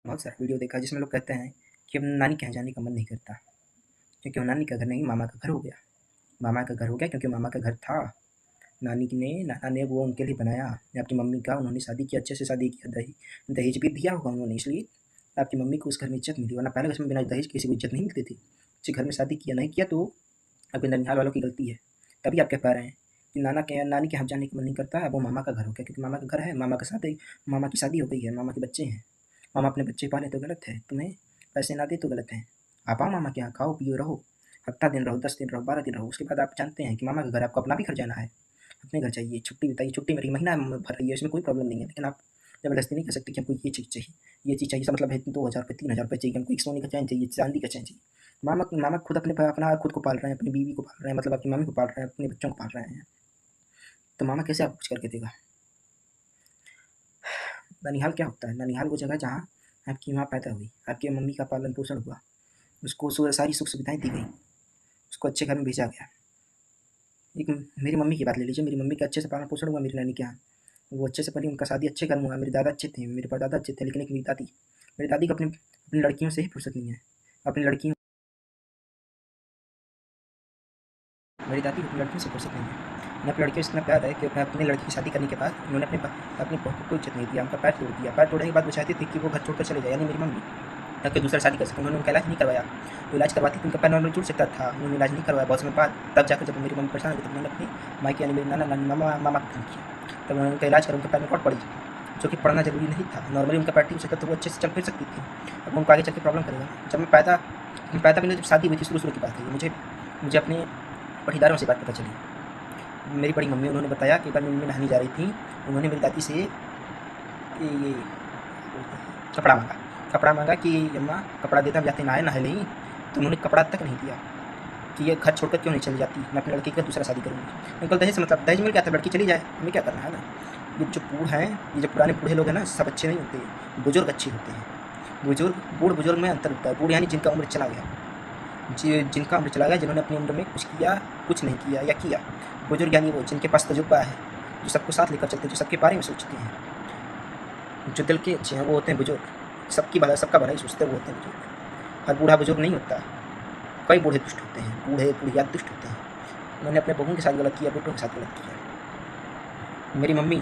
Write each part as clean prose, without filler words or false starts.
बहुत सारा वीडियो देखा जिसमें लोग कहते हैं कि अब नानी के यहाँ जाने का मन नहीं करता, क्योंकि वो नानी का घर नहीं मामा का घर हो गया। मामा का घर हो गया क्योंकि मामा का घर था, नाना ने वो उनके लिए बनाया। आपकी मम्मी का उन्होंने शादी किया, अच्छे से शादी किया, दहेज भी दिया होगा उन्होंने, इसलिए आपकी मम्मी को उस घर में इज्जत मिली, वरना पहले उसमें बिना दहेज किसी को इज्जत नहीं मिलती थी। अच्छे घर में शादी किया, नहीं किया तो आपके ननिहाल वालों की गलती है। तभी आप कह पा रहे हैं कि नानी के यहाँ जाने का मन नहीं करता, अब वो मामा का घर हो गया, क्योंकि मामा का घर है, मामा की शादी हो गई है, मामा के बच्चे हैं। मामा अपने बच्चे पाले तो गलत है, तुम्हें पैसे ना दे तो गलत है। आप आओ मामा के यहाँ, खाओ पियो रहो, हफ्ता दिन रहो, 10 दिन रहो, 12 दिन रहो, उसके बाद आप जानते हैं कि मामा का घर, आपको अपना भी घर जाना है, अपने घर चाहिए, छुट्टी बिताइए, छुट्टी मेरी महीना भर रही है, इसमें कोई प्रॉब्लम नहीं है, लेकिन आप ज़बरदस्ती नहीं कर सकते कि हमको ये चीज़ चाहिए, ये चीज़ चाहिए, इसका मतलब है 2,000 रुपये, 3,000 रुपये चाहिए, हमको एक सोने का चैन चाहिए, चांदी का चैन चाहिए। मामा खुद अपना खुद को पाल रहे हैं, अपनी बीवी को पाल रहे हैं, मतलब आपकी मम्मी को पाल रहे हैं, अपने बच्चों को पाल रहे हैं, तो मामा कैसे आपको कुछ करके देगा? ननिहाल क्या होता है? ननिहाल वो जगह जहाँ आपकी माँ पैदा हुई, आपकी मम्मी का पालन पोषण हुआ, उसको सारी सुख सुविधाएं दी गई, उसको अच्छे घर में भेजा गया। एक मेरी मम्मी की बात ले लीजिए, मेरी मम्मी का अच्छे से पालन पोषण हुआ मेरी नानी के यहाँ, वो अच्छे से पली, उनका शादी अच्छे घर में हुआ, मेरे दादा अच्छे थे, मेरे परदादा अच्छे थे, लेकिन एक मेरी दादी को अपनी अपनी लड़कियों से ही फुर्सत नहीं है। अपनी लड़कियों मेरी दादी को अपनी लड़कियों से फुर्सत नहीं है। उन्हें अपनी लड़कियों से इतना प्यार है कि अपनी लड़की की शादी करने के बाद उन्होंने अपनी बहू को कोई इज्जत नहीं दिया, उनका पैर तोड़ दिया। पैर तोड़ने के बाद वो चाहती थी कि वो घर छोड़कर चले जाए, यानी मेरी मम्मी, ताकि दूसरा शादी कर सके। उन्होंने उनका इलाज नहीं करवाया, वो इलाज करवाती तो उनका पैर नॉर्मल जुड़ सकता था, उन्होंने इलाज नहीं करवाया। बहुत समय बाद तब जाकर जब मेरी मम्मी परेशान हो गई, तब उन्होंने अपनी मायके यानी मेरे नाना नानी मामा को फ़ोन किया, तब उन्होंने उनका इलाज करा, उनके पैर में रॉड पड़ी, जो कि पड़ना ज़रूरी नहीं था, नॉर्मली उनका पैर ठीक हो सकता तो वो अच्छे से चल फिर सकती थी। अब उनको आगे चल के प्रॉब्लम करेगा। जब मैं पैदा भी नहीं, जब शादी हुई थी, शुरू की बात है, मुझे अपने पटीदारों से बात पता चली। मेरी बड़ी मम्मी, उन्होंने बताया कि एक बार मेरी मम्मी नहाने जा रही थी, उन्होंने मेरी दादी से ये कपड़ा मांगा कि अम्मा कपड़ा देता, हम जाते नहा नहीं, तो उन्होंने कपड़ा तक नहीं दिया कि ये घर छोड़कर क्यों नहीं चली जाती, मैं अपनी लड़की का दूसरा शादी करूँगी। अंकल दहेज से मतलब दहेज मिल गया था, लड़की चली जाए, हमें क्या करना है ना। ये जो बूढ़ हैं, ये जो पुराने बूढ़े लोग हैं ना, सब अच्छे नहीं होते, बुजुर्ग अच्छे होते हैं। बूढ़ बुजुर्ग में अंतर होता है। बूढ़ यानी जिनका उम्र चला गया, जिन्होंने अपनी उम्र में कुछ नहीं किया या किया। बुजुर्ग यानी वो जिनके पास तजुर्बा है, जो सबको साथ लेकर चलते हैं, जो सबके बारे में सोचते हैं, जो दिल के अच्छे हैं, वो होते हैं बुजुर्ग। सबका भला ही सोचते हैं, वो होते हैं बुजुर्ग। हर बूढ़ा बुजुर्ग नहीं होता, कई बूढ़े दुष्ट होते हैं, बुढ़िया दुष्ट होते हैं। उन्होंने अपने बहू के साथ गलत किया, बेटों के साथ गलत किया। मेरी मम्मी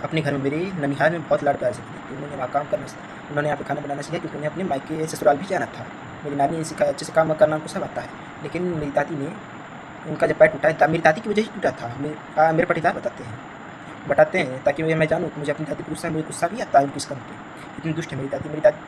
अपने घर में मेरे ननिहाल में बहुत लाड़ प्यार से करती थी। उन्होंने वहाँ काम करना, उन्होंने यहाँ पे खाना बनाना सीखा, क्योंकि उन्हें अपने मायके ससुराल भी जाना था। मेरी नानी ने सिखाया, अच्छे से काम करना उनको सब आता है, लेकिन मेरी दादी ने, उनका जब पैर टूटा, मेरी दादी की वजह से टूटा था। मेरे पटीदार बताते हैं ताकि मैं जानूँ कि मुझे अपनी दादी पर गुस्सा भी आता है, उनकी इस काम पे। इतनी दुष्ट है मेरी दादी।